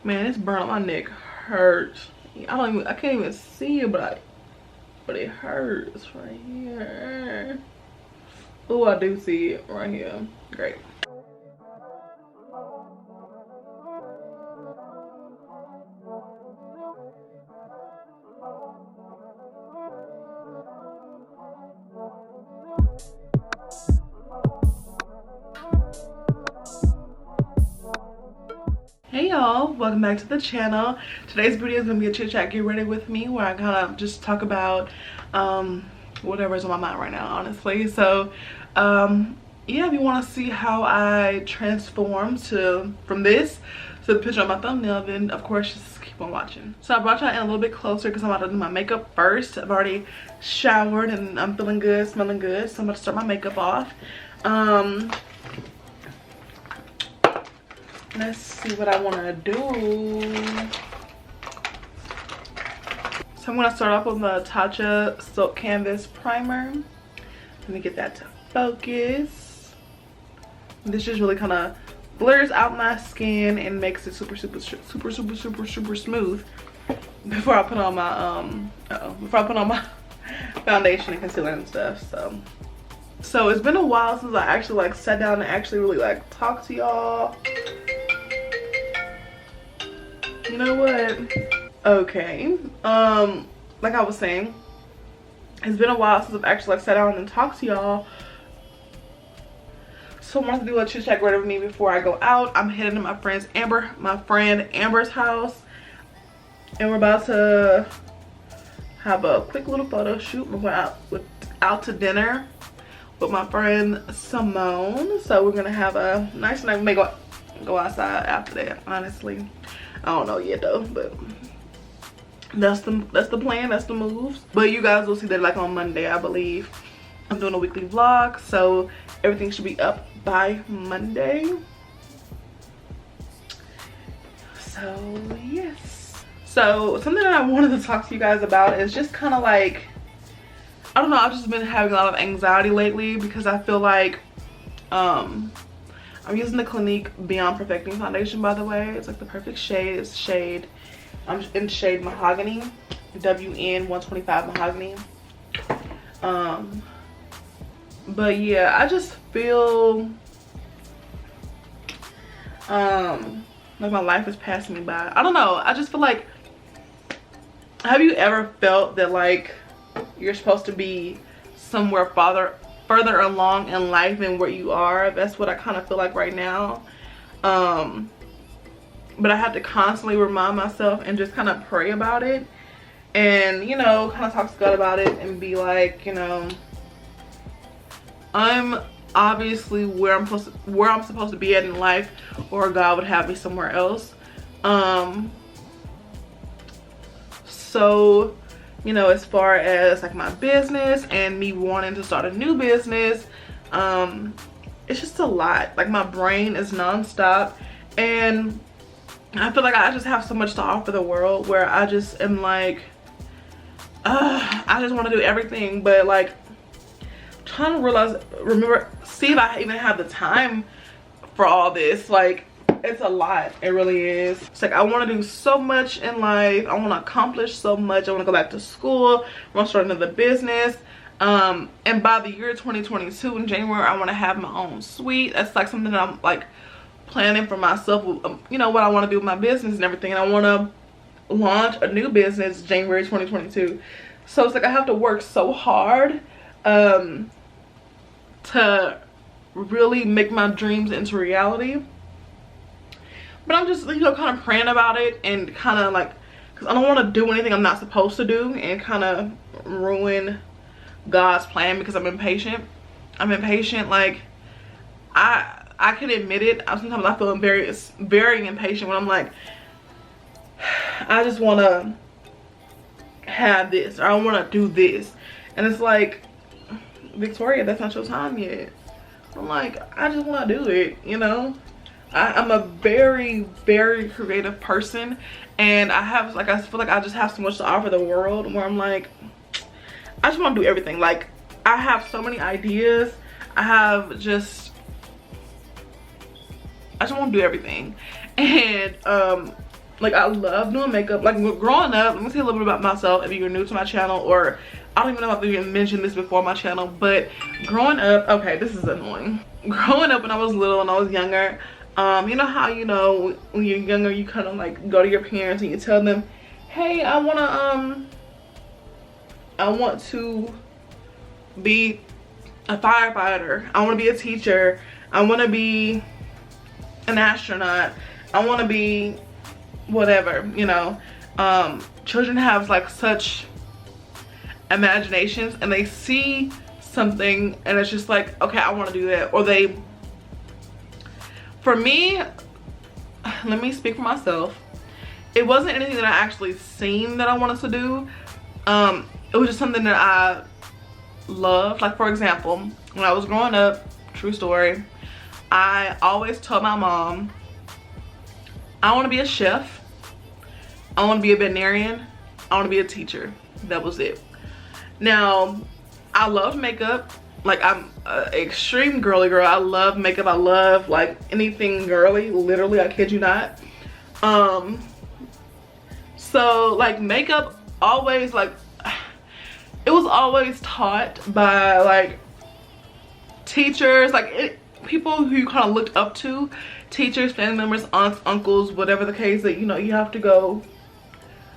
Man, this burn on my neck hurts. I can't even see it, but it hurts right here. Oh, I do see it right here. Great. Hey y'all, welcome back to the channel. Today's video is gonna be a chit chat get ready with me, where I kind of just talk about whatever's on my mind right now, honestly. So yeah, if you want to see how I transform from this to the picture on my thumbnail, then of course just keep on watching. So I brought y'all in a little bit closer because I'm about to do my makeup first. I've already showered and I'm feeling good, smelling good, so I'm about to start my makeup off. Let's see what I want to do. So I'm going to start off with the Tatcha Silk Canvas Primer. Let me get that to focus. This just really kind of blurs out my skin and makes it super smooth before I put on my foundation and concealer and stuff. So it's been a while since I actually like sat down and actually really like talked to y'all. You know what? Okay. Like I was saying, it's been a while since I've actually like sat down and talked to y'all. So I wanted to do a chit chat ready with me before I go out. I'm heading to my friend Amber's house, and we're about to have a quick little photo shoot. We're out to dinner with my friend Simone. So we're gonna have a nice night. We may go outside after that, honestly. I don't know yet though, but that's the plan, that's the moves. But you guys will see that like on Monday, I believe. I'm doing a weekly vlog, so everything should be up by Monday. So yes. So something that I wanted to talk to you guys about is just kind of like, I don't know, I've just been having a lot of anxiety lately because I feel like I'm using the Clinique Beyond Perfecting foundation, by the way. It's like the perfect shade. It's I'm in shade Mahogany, WN 125 Mahogany. But yeah, I just feel like my life is passing me by. I don't know, I just feel like, have you ever felt that like you're supposed to be somewhere further along in life than where you are? That's what I kind of feel like right now. But I have to constantly remind myself and just kind of pray about it, and you know, kind of talk to God about it and be like, you know, I'm obviously where I'm supposed to be at in life, or God would have me somewhere else. So you know, as far as like my business and me wanting to start a new business, it's just a lot. Like my brain is nonstop, and I feel like I just have so much to offer the world, where I just am like, I just want to do everything, but like trying to see if I even have the time for all this. Like, it's a lot. It really is. It's like I want to do so much in life. I want to accomplish so much. I want to go back to school. I want to start another business. And by the year 2022 in January, I want to have my own suite. That's like something that I'm like planning for myself. You know, what I want to do with my business and everything. And I want to launch a new business January 2022. So it's like I have to work so hard to really make my dreams into reality. But I'm just, you know, kind of praying about it, and kind of like, because I don't want to do anything I'm not supposed to do and kind of ruin God's plan, because I'm impatient. Like, I can admit it. Sometimes I feel very impatient when I'm like, I just want to have this, or I want to do this. And it's like, Victoria, that's not your time yet. I'm like, I just want to do it, you know? I'm a very creative person, and I feel like I just have so much to offer the world, where I'm like, I just want to do everything. Like, I have so many ideas. I just want to do everything. And Like, I love doing makeup. Like, growing up, let me tell you a little bit about myself if you're new to my channel, or I don't even know if I've even mentioned this before on my channel, but growing up, okay, this is annoying. Growing up when I was little and I was younger, you know how, you know, when you're younger, you kind of like go to your parents and you tell them, hey, I want to be a firefighter, I want to be a teacher, I want to be an astronaut, I want to be whatever, you know. Children have like such imaginations, and they see something and it's just like, okay, I want to do that. Or they, for me, let me speak for myself, it wasn't anything that I actually seen that I wanted to do. It was just something that I loved. Like, for example, when I was growing up, true story, I always told my mom, I want to be a chef, I want to be a veterinarian, I want to be a teacher. That was it. Now, I love makeup. Like, I'm an extreme girly girl. I love makeup. I love like anything girly, literally, I kid you not. So like makeup always, like, it was always taught by like teachers, like people who you kind of looked up to, teachers, family members, aunts, uncles, whatever the case, that, you know, you have to go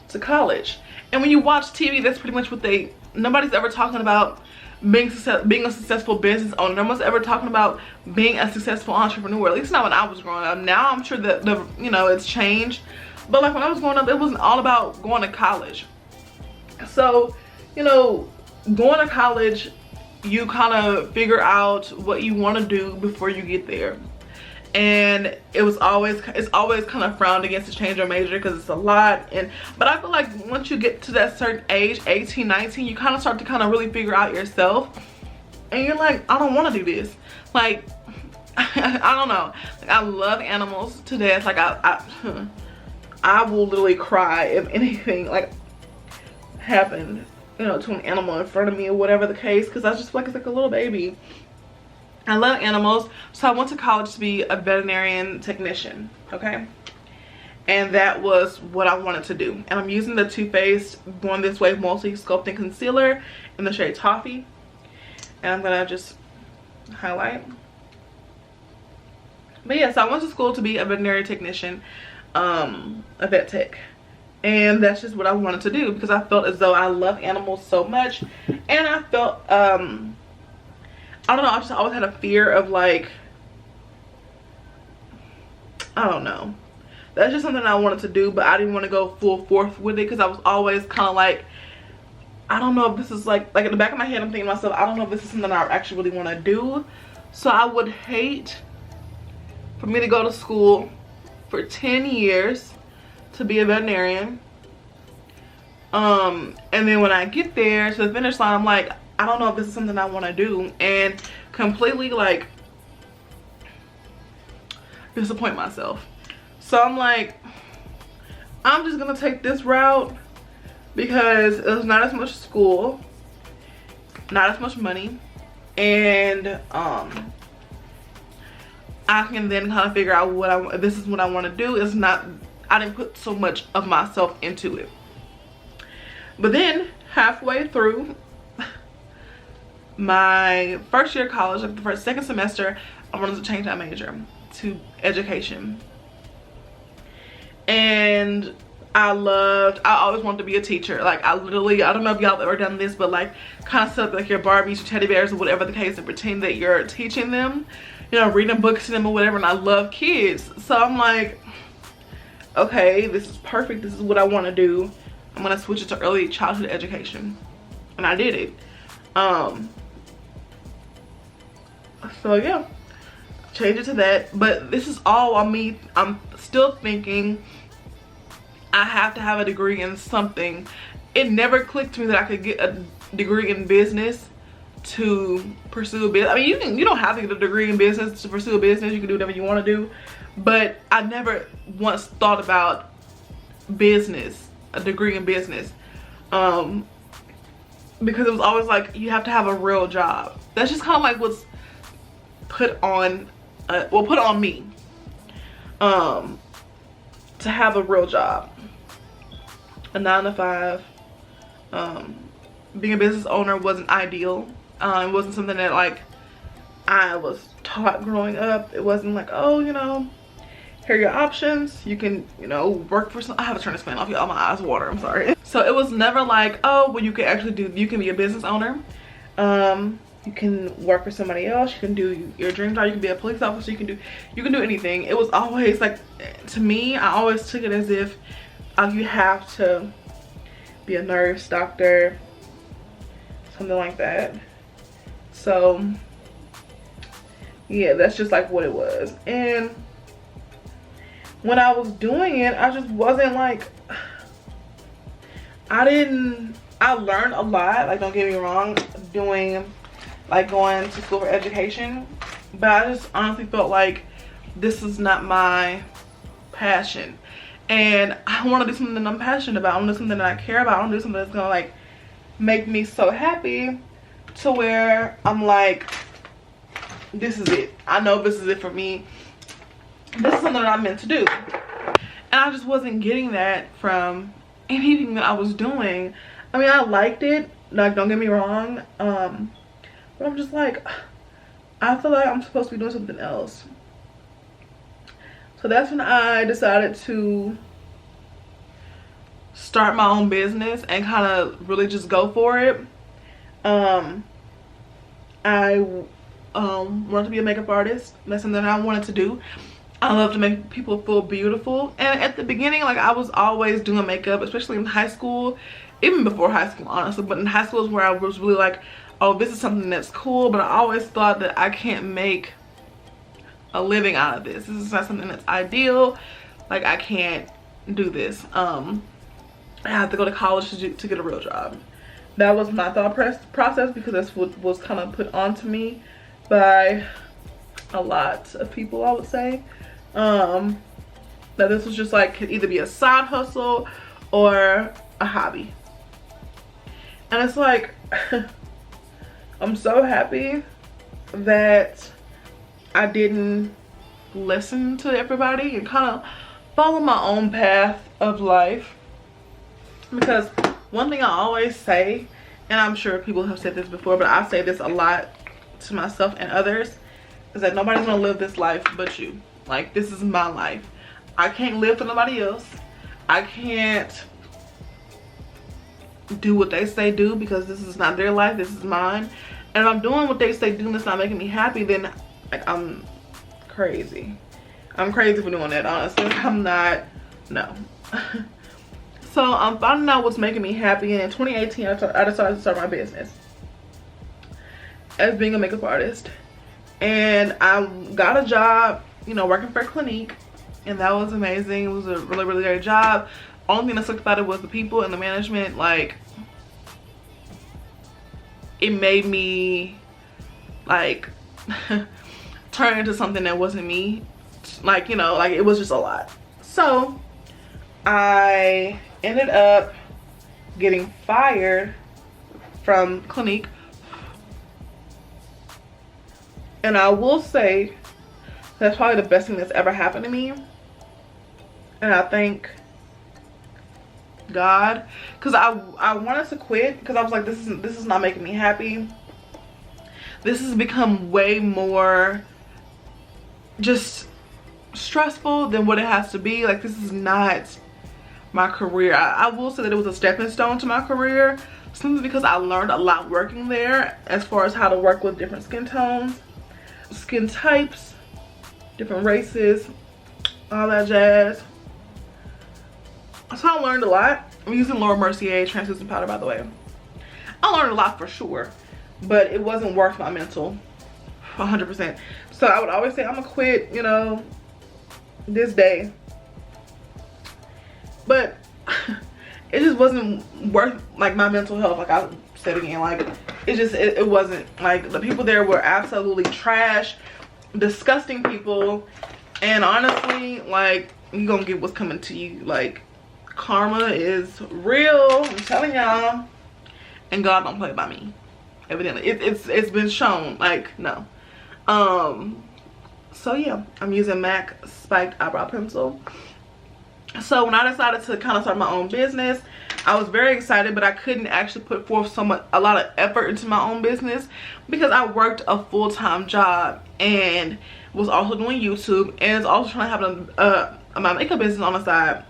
to college. And when you watch TV, that's pretty much what they, nobody's ever talking about being a successful business owner. No one's ever talking about being a successful entrepreneur, at least not when I was growing up. Now I'm sure that you know, it's changed, but like when I was growing up, it wasn't all about going to college. So, you know, going to college, you kind of figure out what you want to do before you get there. And it's always kind of frowned against to change your major because it's a lot. But I feel like once you get to that certain age, 18, 19, you kind of start to kind of really figure out yourself. And you're like, I don't want to do this. Like, I don't know. Like, I love animals to death. Like, I will literally cry if anything like happened, you know, to an animal in front of me or whatever the case, because I just feel like it's like a little baby. I love animals, so I went to college to be a veterinarian technician, okay? And that was what I wanted to do. And I'm using the Too Faced Born This Way Multi Sculpting Concealer in the shade Toffee. And I'm gonna just highlight. But yeah, so I went to school to be a veterinary technician, a vet tech. And that's just what I wanted to do because I felt as though I love animals so much. And I felt, I don't know, I just always had a fear of like, I don't know. That's just something I wanted to do, but I didn't want to go full force with it because I was always kind of like, I don't know if this is like in the back of my head, I'm thinking to myself, I don't know if this is something I actually really want to do. So I would hate for me to go to school for 10 years to be a veterinarian. And then when I get there to the finish line, I'm like, I don't know if this is something I want to do, and completely like disappoint myself. So I'm like, I'm just gonna take this route because it's not as much school, not as much money, and I can then kind of figure out what this is what I want to do. It's not, I didn't put so much of myself into it. But then halfway through my first year of college, like the second semester, I wanted to change my major to education. And I always wanted to be a teacher. Like, I literally, I don't know if y'all have ever done this, but like kind of set up like your Barbies, your teddy bears, or whatever the case, and pretend that you're teaching them, you know, reading books to them or whatever. And I love kids, so I'm like, okay, this is perfect, this is what I want to do. I'm gonna switch it to early childhood education. And I did it. So yeah, change it to that. But this is all on me. I'm still thinking I have to have a degree in something. It never clicked to me that I could get a degree in business to pursue a business. I mean, you don't have to get a degree in business to pursue a business. You can do whatever you want to do. But I never once thought about business, a degree in business, because it was always like you have to have a real job. That's just kind of like what's put on, put on me, to to have a real job, a 9 to 5. Being a business owner wasn't ideal. It wasn't something that like I was taught growing up. It wasn't like, oh, you know, here are your options. You can, you know, work for some. I have to turn this fan off, y'all. My eyes water. I'm sorry. So it was never like, oh, well, you can actually do. You can be a business owner. You can work for somebody else. You can do your dream job. You can be a police officer. You can do anything. It was always like, to me, I always took it as if you have to be a nurse, doctor, something like that. So yeah, that's just like what it was. And when I was doing it, I just wasn't like, I learned a lot, like, don't get me wrong, doing, like, going to school for education, but I just honestly felt like this is not my passion. And I want to do something that I'm passionate about. I want to do something that I care about. I want to do something that's gonna like make me so happy to where I'm like, this is it. I know this is it for me. This is something that I'm meant to do. And I just wasn't getting that from anything that I was doing. I mean, I liked it, like, don't get me wrong, but I'm just like, I feel like I'm supposed to be doing something else. So that's when I decided to start my own business and kind of really just go for it. I wanted to be a makeup artist. That's something that I wanted to do. I love to make people feel beautiful. And at the beginning, like, I was always doing makeup, especially in high school, even before high school, honestly. But in high school is where I was really like, oh, this is something that's cool. But I always thought that I can't make a living out of this. This is not something that's ideal. Like, I can't do this. I have to go to college to get a real job. That was my thought process, because that's what was kind of put onto me by a lot of people, I would say. That this was just like, could either be a side hustle or a hobby. And it's like, I'm so happy that I didn't listen to everybody and kind of follow my own path of life. Because one thing I always say, and I'm sure people have said this before, but I say this a lot to myself and others, is that nobody's gonna live this life but you. Like, this is my life. I can't live for nobody else. I can't do what they say do, because this is not their life, this is mine. And if I'm doing what they say do and it's not making me happy, then like, I'm crazy. I'm crazy for doing that, honestly. I'm not, no. So I'm finding out what's making me happy, and in 2018 I decided to start my business as being a makeup artist. And I got a job, you know, working for Clinique, and that was amazing. It was a really, really great job. Only thing that sucked about it was the people and the management. Like, it made me like turn into something that wasn't me. Like, you know, like, it was just a lot. So I ended up getting fired from Clinique. And I will say that's probably the best thing that's ever happened to me. And I thank God, because I wanted to quit, because I was like, this is not making me happy. This has become way more just stressful than what it has to be. Like, this is not my career. I will say that it was a stepping stone to my career, simply because I learned a lot working there, as far as how to work with different skin tones, skin types, different races, all that jazz. So I learned a lot. I'm using Laura Mercier translucent powder, by the way. I learned a lot for sure, but it wasn't worth my mental 100%. So I would always say, I'm gonna quit, you know, this day. But it just wasn't worth, like, my mental health. Like I said again, like, it wasn't. Like, the people there were absolutely trash, disgusting people. And honestly, like, you gonna get what's coming to you. Like, karma is real, I'm telling y'all. And God don't play by me, evidently. It's been shown, like, no. So yeah, I'm using MAC spiked eyebrow pencil. So when I decided to kind of start my own business, I was very excited, but I couldn't actually put forth a lot of effort into my own business because I worked a full-time job and was also doing YouTube and was also trying to have my makeup business on the side.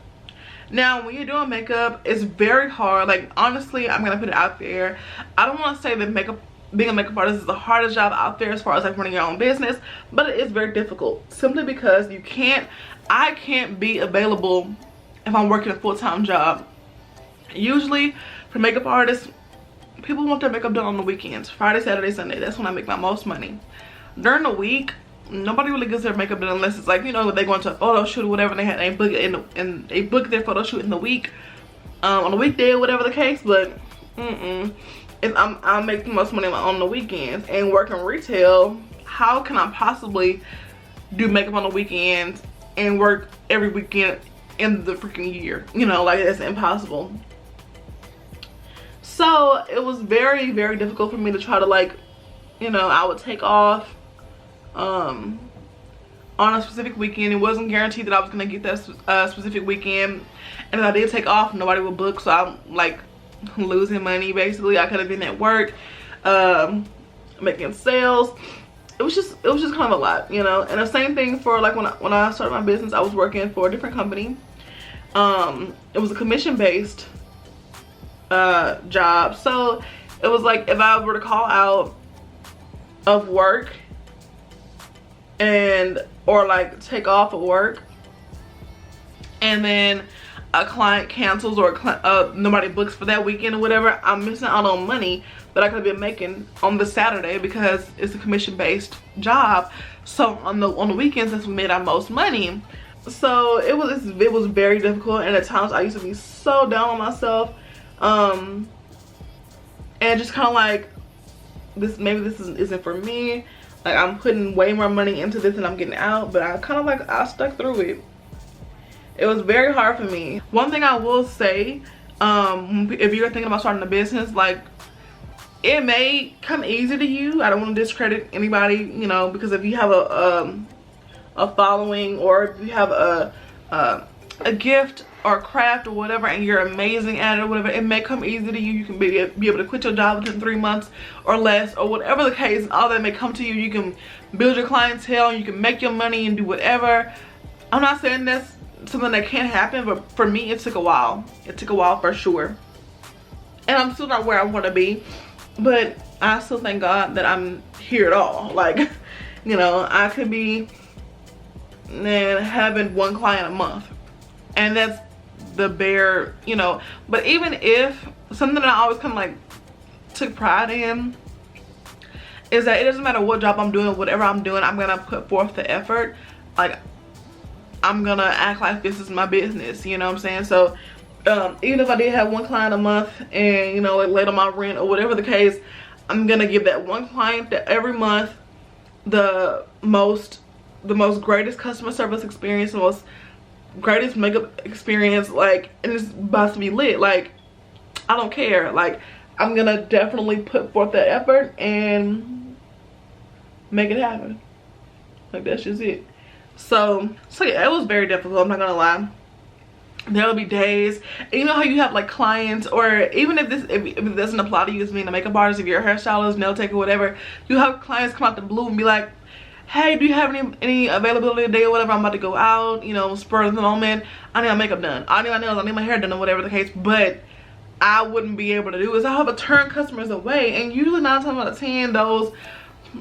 Now, when you're doing makeup, it's very hard. Like, honestly, I'm gonna put it out there. I don't want to say that being a makeup artist is the hardest job out there as far as like running your own business, but it is very difficult simply because I can't be available if I'm working a full-time job. Usually for makeup artists, people want their makeup done on the weekends, Friday, Saturday, Sunday. That's when I make my most money. During the week, nobody really gets their makeup done unless it's like, you know, they go into a photo shoot or whatever, and they book it and they book their photo shoot in the week, on a weekday or whatever the case. But I make the most money on the weekends, and working retail, how can I possibly do makeup on the weekends and work every weekend in the freaking year? You know, like, that's impossible. So it was very, very difficult for me to try to, like, you know, I would take off on a specific weekend. It wasn't guaranteed that I was gonna get that specific weekend, and if I did take off, nobody would book, so I'm like losing money basically. I could have been at work making sales. It was just kind of a lot, you know. And the same thing for like when I started my business, I was working for a different company. It was a commission-based job, so it was like if I were to call out of work or like take off of work, and then a client cancels or nobody books for that weekend or whatever, I'm missing out on money that I could have been making on the Saturday because it's a commission-based job. So on the weekends, that's when we made our most money. So it was very difficult, and at times I used to be so down on myself, and just kind of like, maybe this isn't for me. Like, I'm putting way more money into this than I'm getting out, but I stuck through it. It was very hard for me. One thing I will say, if you're thinking about starting a business, like, it may come easy to you. I don't want to discredit anybody, you know, because if you have a following, or if you have a gift or a craft or whatever, and you're amazing at it or whatever, it may come easy to you. You can be able to quit your job within 3 months or less, or whatever the case, and all that may come to you. You can build your clientele, you can make your money and do whatever. I'm not saying that's something that can't happen, but for me, it took a while. It took a while for sure, and I'm still not where I want to be, but I still thank God that I'm here at all. Like, you know, I could be having 1 client a month, and that's the bare, you know. But even if, something that I always kind of like took pride in is that it doesn't matter what job I'm doing, whatever I'm doing, I'm gonna put forth the effort. Like, I'm gonna act like this is my business, you know what I'm saying? So even if I did have 1 client a month, and, you know, like late on my rent or whatever the case, I'm gonna give that 1 client that every month the most greatest customer service experience, the most greatest makeup experience, like, and it's about to be lit. Like, I don't care. Like, I'm gonna definitely put forth that effort and make it happen. Like, that's just it. So yeah, it was very difficult, I'm not gonna lie. There'll be days, and you know how you have like clients, or even if it doesn't apply to you as being a makeup artist, if you're a hairstylist, nail taker, whatever, you have clients come out the blue and be like, hey, do you have any availability today or whatever? I'm about to go out, you know, spur of the moment, I need my makeup done, I need my nails, I need my hair done, or whatever the case. But I wouldn't be able to do is I have to turn customers away, and usually 9 times out of 10, those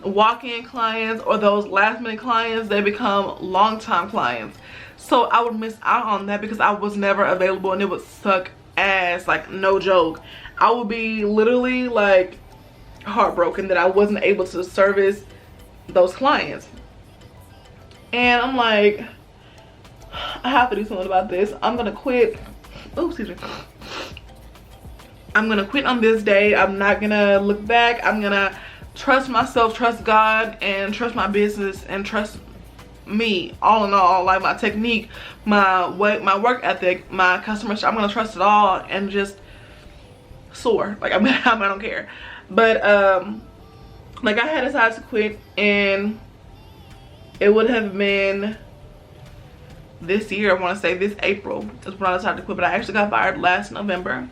walk-in clients or those last-minute clients, they become long-time clients. So I would miss out on that because I was never available, and it would suck ass, like, no joke. I would be literally like heartbroken that I wasn't able to service those clients. And I'm like, I have to do something about this. I'm gonna quit. Oh, excuse me. I'm gonna quit on this day. I'm not gonna look back. I'm gonna trust myself, trust God, and trust my business, and trust me, all in all. Like, my technique, my work ethic, my customer service, I'm gonna trust it all and just soar. Like, I don't care. But like, I had decided to quit, and it would have been this year. I want to say this April is when I decided to quit, but I actually got fired last November,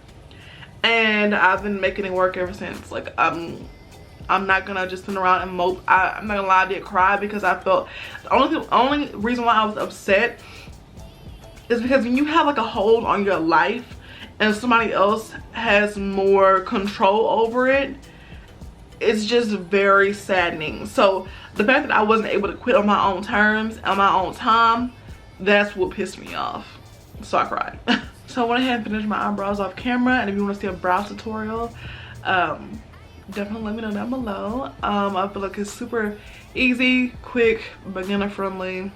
and I've been making it work ever since. Like, I'm not gonna just sit around and mope. I'm not gonna lie, I did cry because I felt the only reason why I was upset is because when you have like a hold on your life and somebody else has more control over it, it's just very saddening. So the fact that I wasn't able to quit on my own terms, on my own time, that's what pissed me off. So I cried. So I went ahead and finished my eyebrows off camera, and if you want to see a brow tutorial, definitely let me know down below. I feel like it's super easy, quick, beginner friendly.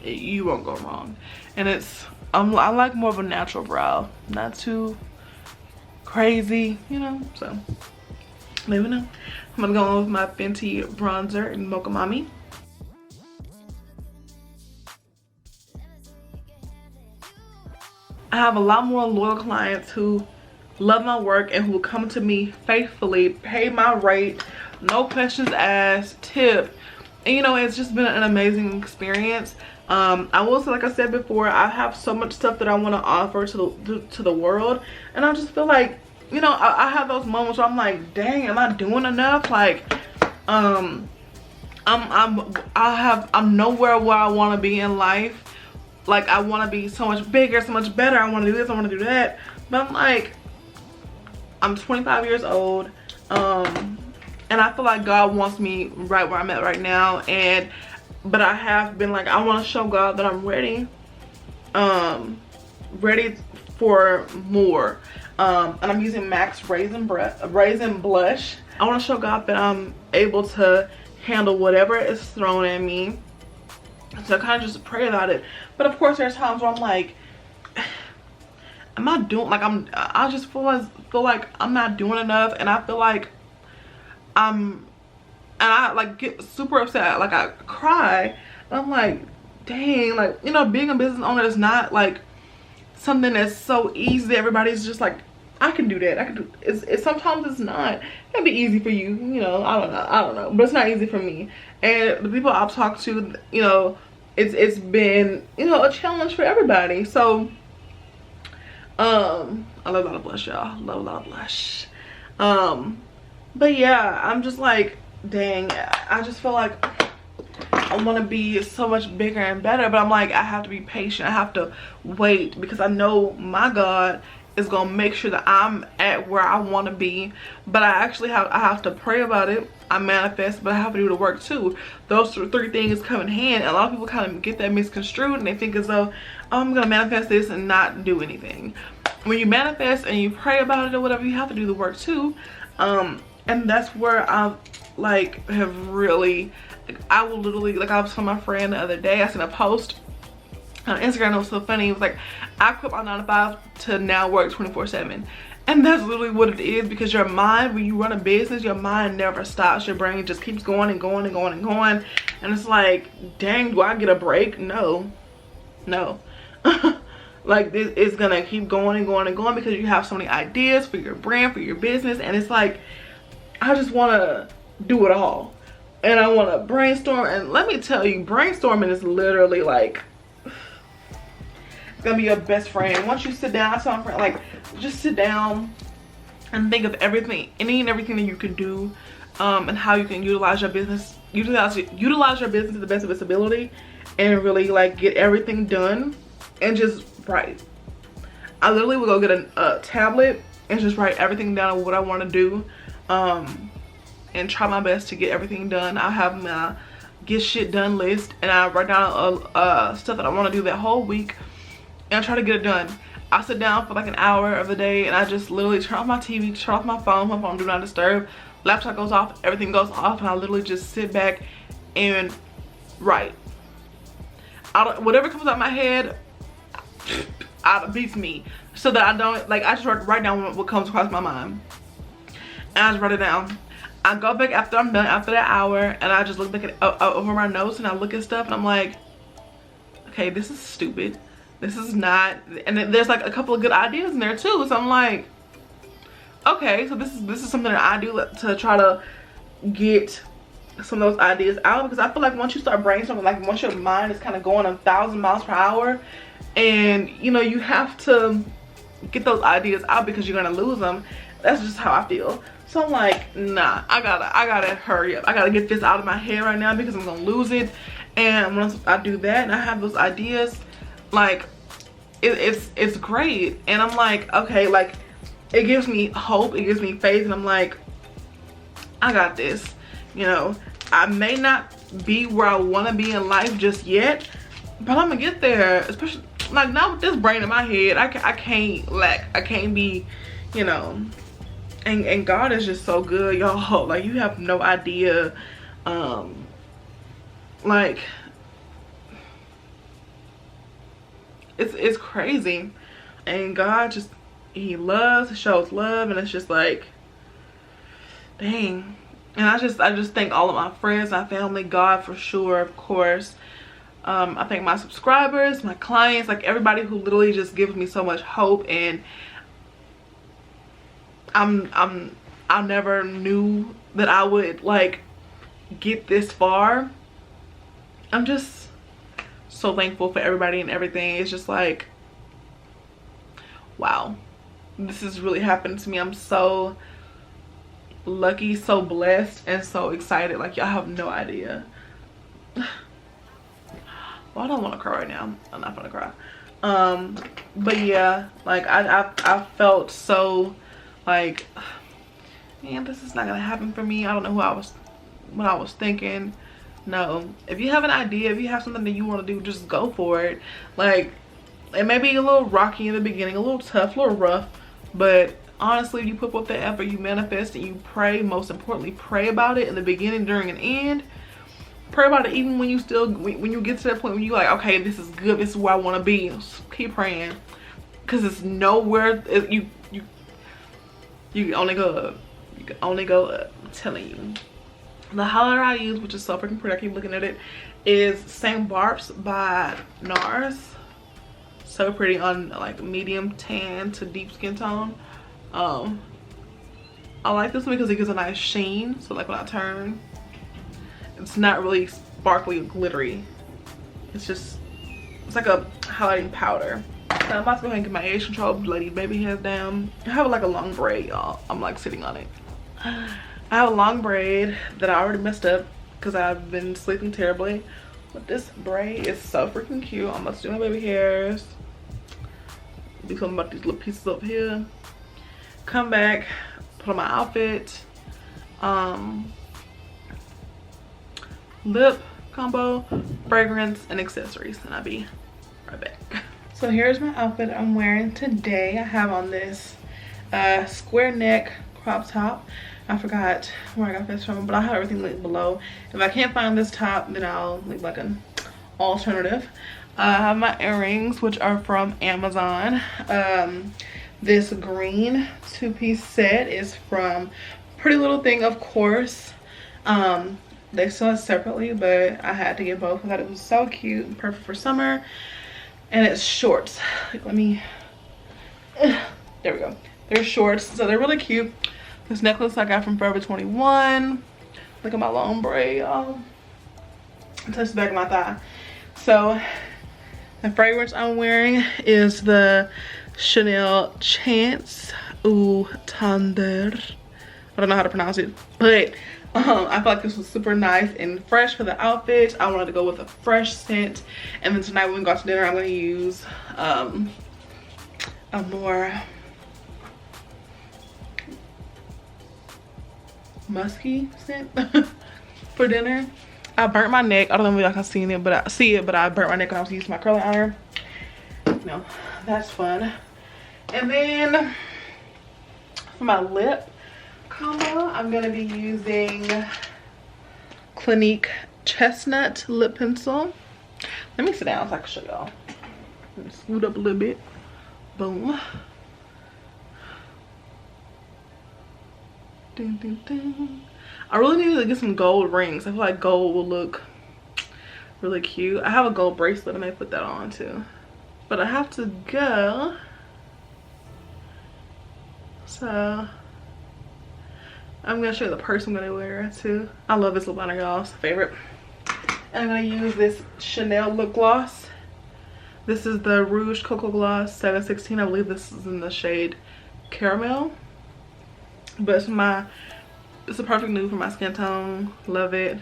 You won't go wrong. And it's I like more of a natural brow, not too crazy, you know. So let me know. I'm gonna go on with my Fenty bronzer in Mocha Mami. I have a lot more loyal clients who love my work and who will come to me faithfully, pay my rate, no questions asked, tip. And you know, it's just been an amazing experience. I will say, like I said before, I have so much stuff that I want to offer to the world, and I just feel like, you know, I have those moments where I'm like, dang, am I doing enough? Like, I'm nowhere where I want to be in life. Like, I want to be so much bigger, so much better. I want to do this, I want to do that. But I'm like, I'm 25 years old, and I feel like God wants me right where I'm at right now. But I have been like, I want to show God that I'm ready, ready for more. And I'm using MAC's Raisin Blush. I want to show God that I'm able to handle whatever is thrown at me. So I kind of just pray about it. But of course, there's times where I'm like, am I doing, like, I just feel like I'm not doing enough, and I feel like and I like get super upset, like I cry, and I'm like, dang, like, you know, being a business owner is not like something that's so easy. Everybody's just like, I can do that, I can do it. Sometimes it's not. It can be easy for you, you know, I don't know, but it's not easy for me. And the people I've talked to, you know, it's been, you know, a challenge for everybody. So I love a lot of blush, y'all. Love a lot of blush. But yeah, I'm just like, dang, I just feel like I want to be so much bigger and better, but I'm like, I have to be patient. I have to wait, because I know my God is gonna make sure that I'm at where I want to be. But I have to pray about it. I manifest, but I have to do the work too. Those three things come in hand. A lot of people kind of get that misconstrued, and they think as though, oh, I'm gonna manifest this and not do anything. When you manifest and you pray about it or whatever, you have to do the work too. And that's where I like have really, like, I will literally, like, I was telling my friend the other day, I seen a post on Instagram. It was so funny. It was like, I quit my 9 to 5 to now work 24/7. And that's literally what it is, because your mind, when you run a business, your mind never stops. Your brain just keeps going and going and going and going. And it's like, dang, do I get a break? No. Like, this is gonna keep going and going and going, because you have so many ideas for your brand, for your business. And it's like, I just want to do it all, and I want to brainstorm. And let me tell you, brainstorming is literally like, it's gonna be your best friend. Once you sit down, I tell my friend, like, just sit down and think of everything, any and everything that you can do, and how you can utilize your business, utilize your business to the best of its ability, and really like get everything done and just write. I literally would go get a tablet and just write everything down of what I want to do. And try my best to get everything done. I have my get shit done list, and I write down stuff that I want to do that whole week, and I try to get it done. I sit down for like an hour of the day, and I just literally turn off my TV, turn off my phone do not disturb, laptop goes off, everything goes off, and I literally just sit back and write. Whatever comes out my head, it beats me, so that I don't, like, I just write down what comes across my mind. And I just write it down. I go back after I'm done, after that hour, and I just look back at over my notes, and I look at stuff, and I'm like, okay, this is stupid. This is not, and then there's like a couple of good ideas in there too. So I'm like, okay, so this is something that I do to try to get some of those ideas out, because I feel like once you start brainstorming, like once your mind is kind of going 1,000 miles per hour, and you know, you have to get those ideas out because you're gonna lose them. That's just how I feel. So I'm like, nah, I gotta hurry up. I gotta get this out of my head right now because I'm gonna lose it. And once I do that and I have those ideas, like it's great. And I'm like, okay, like it gives me hope, it gives me faith, and I'm like, I got this. You know, I may not be where I want to be in life just yet, but I'm gonna get there. Especially like now with this brain in my head, I can't lack. I can't be, you know. And God is just so good, y'all. Like you have no idea. Like it's crazy. And God just, he shows love, and it's just like, dang. And I just thank all of my friends, my family, God for sure, of course. I thank my subscribers, my clients, like everybody who literally just gives me so much hope. And I never knew that I would like get this far. I'm just so thankful for everybody and everything. It's just like, wow, this has really happened to me. I'm so lucky, so blessed, and so excited. Like y'all have no idea. Well, I don't want to cry right now. I'm not gonna cry. But yeah, like I felt so like, man, this is not gonna happen for me. I don't know what I was thinking. No, if you have an idea, if you have something that you want to do, just go for it. Like, it may be a little rocky in the beginning, a little tough, a little rough, but honestly, you put forth the effort, you manifest, and you pray. Most importantly, pray about it in the beginning, during, and end. Pray about it even when you get to that point when you like, okay, this is good, this is where I want to be. Just keep praying, because it's nowhere. You can only go up. You can only go up. I'm telling you. The highlighter I use, which is so freaking pretty, I keep looking at it, is St. Barb's by NARS. So pretty on like medium tan to deep skin tone. I like this one because it gives a nice sheen. So like when I turn, it's not really sparkly or glittery. It's like a highlighting powder. So I'm about to go ahead and get my age control, lay these baby hairs down. I have like a long braid, y'all. I'm like sitting on it. I have a long braid that I already messed up because I've been sleeping terribly. But this braid is so freaking cute. I'm about to do my baby hairs. Do something about these little pieces up here. Come back, put on my outfit. Lip combo, fragrance, and accessories. And I'll be right back. So here's my outfit I'm wearing today. I have on this square neck crop top. I forgot where I got this from, but I have everything linked below. If I can't find this top, then I'll leave like an alternative. I have my earrings, which are from Amazon. This green two-piece set is from Pretty Little Thing, of course. They sell it separately, but I had to get both. I thought it was so cute and perfect for summer. And it's shorts. Like, let me, there we go. They're shorts, so they're really cute. This necklace I got from Forever 21. Look at my long braid, y'all. Touch the back of my thigh. So the fragrance I'm wearing is the Chanel Chance Eau Tendre. I don't know how to pronounce it, but I feel like this was super nice and fresh for the outfit. I wanted to go with a fresh scent. And then tonight when we go out to dinner, I'm gonna use a more musky scent for dinner. I burnt my neck. I don't know if y'all can see it, but I burnt my neck when I was using my curling iron. No, that's fun. And then for my lip combo, I'm gonna be using Clinique Chestnut Lip Pencil. Let me sit down so I can show y'all. Let me scoot up a little bit. Boom. Ding, ding, ding. I really need to get some gold rings. I feel like gold will look really cute. I have a gold bracelet. I may put that on too. But I have to go. So I'm gonna show you the purse I'm gonna wear too. I love this lip liner, y'all. It's a favorite. And I'm gonna use this Chanel lip gloss. This is the Rouge Cocoa Gloss 716. I believe this is in the shade Caramel. But it's a perfect nude for my skin tone. Love it.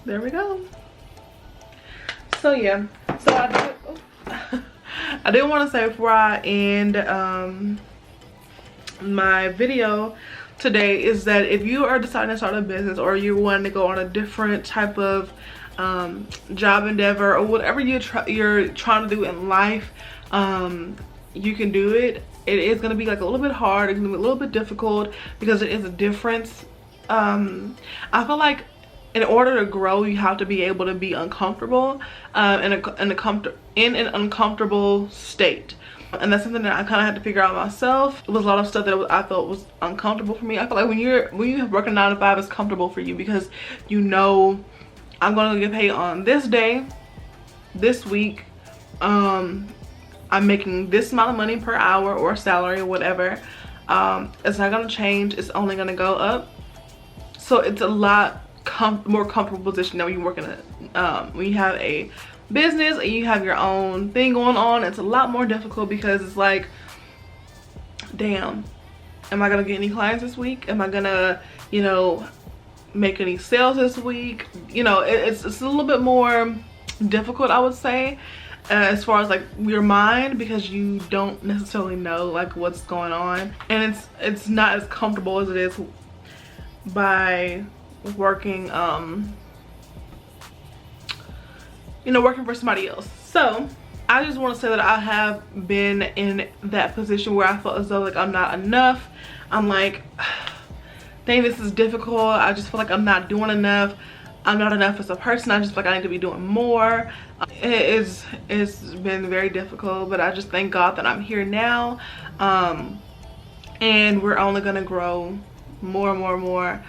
There we go. So yeah, so I did want to say before I end my video today is that if you are deciding to start a business, or you want to go on a different type of job endeavor, or whatever you're trying to do in life, you can do it. It is going to be like a little bit hard, it's going to be a little bit difficult because it is a difference. I feel like in order to grow, you have to be able to be uncomfortable in an uncomfortable state. And that's something that I kind of had to figure out myself. It was a lot of stuff that I felt was uncomfortable for me. I feel like when you work a 9 to 5, it's comfortable for you because you know, I'm going to get paid on this day, this week. I'm making this amount of money per hour or salary or whatever. It's not going to change. It's only going to go up. So it's a lot more comfortable position than when you work in when you have a business and you have your own thing going on. It's a lot more difficult because it's like, damn, am I gonna get any clients this week? Am I gonna, you know, make any sales this week? You know, it's a little bit more difficult, I would say, as far as like your mind, because you don't necessarily know like what's going on, and it's not as comfortable as it is by working you know, working for somebody else. So I just want to say that I have been in that position where I felt as though like I'm not enough. I'm like, dang, this is difficult. I just feel like I'm not doing enough. I'm not enough as a person. I just feel like I need to be doing more. It's been very difficult, but I just thank God that I'm here now, and we're only gonna grow more and more and more.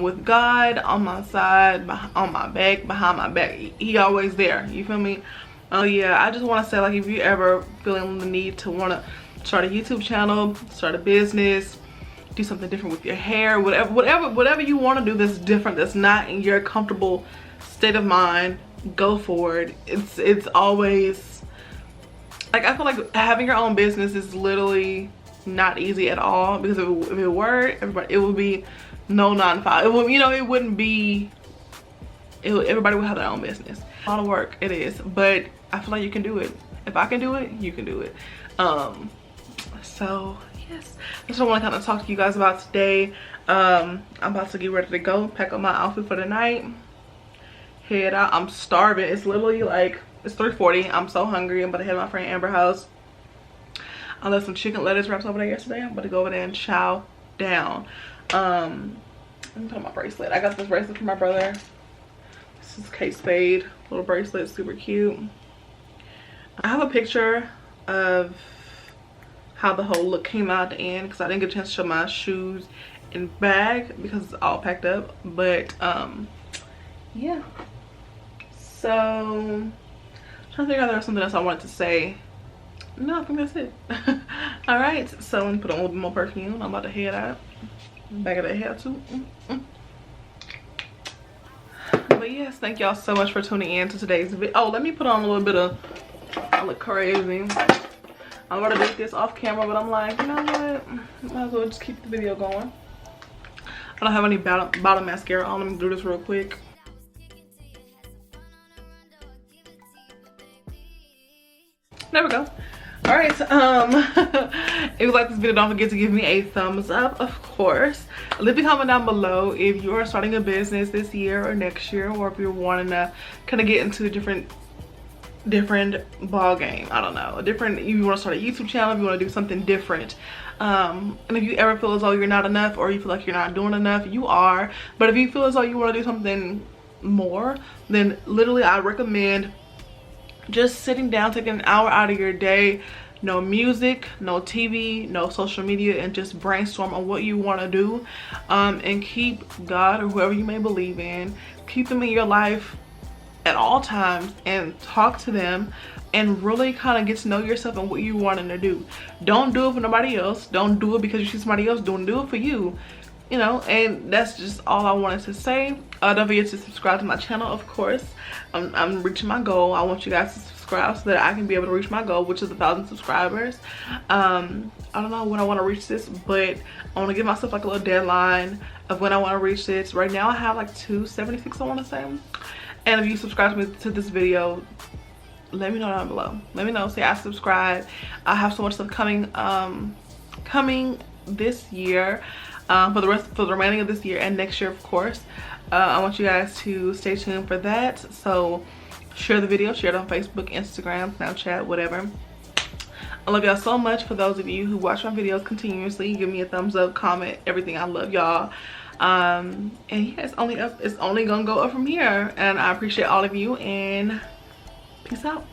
With God on my side, on my back, behind my back. He always there, you feel me? Oh yeah, I just want to say, like, if you ever feeling the need to want to start a YouTube channel, start a business, do something different with your hair, whatever you want to do that's different, that's not in your comfortable state of mind, go for it. It's always like, I feel like having your own business is literally not easy at all, because if it were, it would be no 9 to 5. It would, you know, it wouldn't be. Everybody would have their own business. A lot of work it is, but I feel like you can do it. If I can do it, you can do it. So yes, that's what I want to kind of talk to you guys about today. I'm about to get ready to go, pack up my outfit for the night, head out. I'm starving. It's literally like, it's 3:40. I'm so hungry. I'm about to head to my friend Amber's house. I left some chicken lettuce wraps over there yesterday. I'm about to go over there and chow down. Let me put on my bracelet. I got this bracelet from my brother. This is Kate Spade little bracelet, super cute. I have a picture of how the whole look came out at the end, because I didn't get a chance to show my shoes and bag because it's all packed up. But yeah, so I'm trying to figure out if there was something else I wanted to say. No, I think that's it. All right, so I'm gonna put on a little bit more perfume. I'm about to head out. Back of the hair too. But yes, thank y'all so much for tuning in to today's video. Oh, let me put on a little bit of, I look crazy. I'm gonna do this off camera, but I'm like, you know what, might as well just keep the video going. I don't have any bottom mascara on. Let me do this real quick. There we go. All right, if you like this video, don't forget to give me a thumbs up, of course. Leave a comment down below if you are starting a business this year or next year, or if you're wanting to kind of get into a different ball game. I don't know, you want to start a YouTube channel, if you want to do something different. And if you ever feel as though you're not enough, or you feel like you're not doing enough, you are. But if you feel as though you want to do something more, then literally I recommend just sitting down, taking an hour out of your day, no music, no TV, no social media, and just brainstorm on what you want to do, and keep God or whoever you may believe in, keep them in your life at all times and talk to them. and really kind of get to know yourself and what you're wanting to do. Don't do it for nobody else. Don't do it because you see somebody else doing. Do it for you, you know. And that's just all I wanted to say. Don't forget to subscribe to my channel, of course. I'm reaching my goal. I want you guys to subscribe so that I can be able to reach my goal, which is 1,000 subscribers. I don't know when I want to reach this, but I want to give myself like a little deadline of when I want to reach this. Right now I have like 276, I want to say. And if you subscribe to this video, let me know down below. Let me know. Say I subscribe. I have so much stuff coming coming this year, for the remaining of this year and next year, of course. I want you guys to stay tuned for that. So share the video, share it on Facebook, Instagram, Snapchat, whatever. I love y'all so much. For those of you who watch my videos continuously, give me a thumbs up, comment, everything. I love y'all. And yeah, it's only up. It's only gonna go up from here. And I appreciate all of you, and peace out.